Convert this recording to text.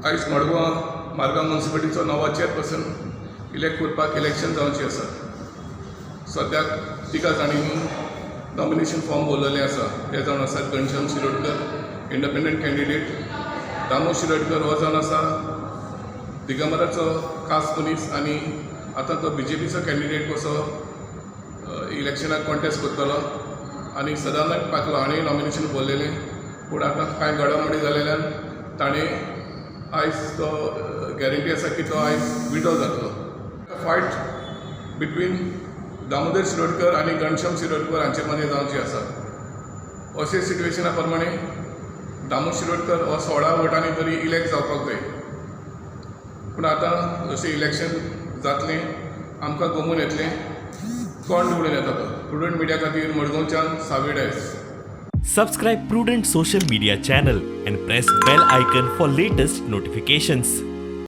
आयज मारगांव म्युनिसिपालिटीचो नवो chairperson elect करपाक इलेक्शन जावचें आसा. सद्याक तिका जाणींनी नॉमिनेशन फॉर्म भरलेले आसा. ते जावन आसात घनश्याम शिरोडकर इंडिपेंडंट कॅन्डिडेट, दामो शिरोडकर हो जावन आसा दिगंबराचो खास मनीस आनी आतां तो BJPचो कॅन्डिडेट कसो इलेक्शनाक कॉन्टेस्ट करतलो. आनी सदानंद पाकलो हाणें नॉमिनेशन भरलेलें, पूण आतां कांय घडामोडी जालेल्यान ताणें आयज तो गॅरंटी आसा की तो आयज विड्रॉ जातलो. फायट बिटवीन दामोदर शिरोडकर आनी घनश्याम शिरोडकर हांचे मदें जावची आसा. अशे सिट्युएशना प्रमाणे दामो शिरोडकर हो 16 वोटांनी तरी इलेक्ट जावपाक जाय. पूण आतां जशें इलेक्शन जातलें आमकां गमून येतलें कोण निवडून येता तो. प्रुडंट मिडिया खातीर मडगांवच्यान सावेडायस. Subscribe Prudent social media channel and press bell icon for latest notifications.